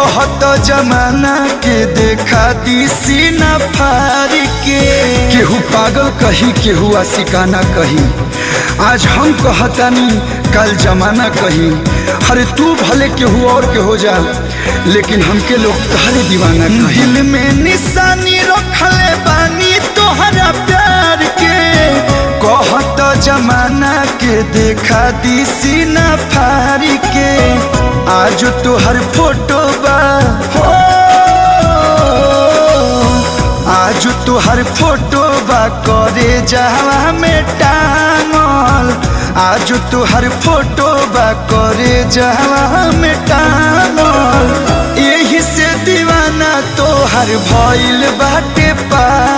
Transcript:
कहत जमाना के देखा दी सीना फाड़ के। केहू पागल कही केहू आशिकाना कही, आज हम कहतानी कल जमाना कही। अरे तू भले केहू और के हो जा, लेकिन हमके लोग तहरे दीवाना कही। दिल में निशानी रखले बानी तोहरा प्यार के। कहत जमाना के देखा दी सीना फाड़ के। आज तोहर फोटो बा हो, आज तोहर फोटो बा करे जहवा में टांगल। आज तोहर फोटो बा करे जहवा में टांगल। यही से दीवाना तोहर भइल बाटे पा।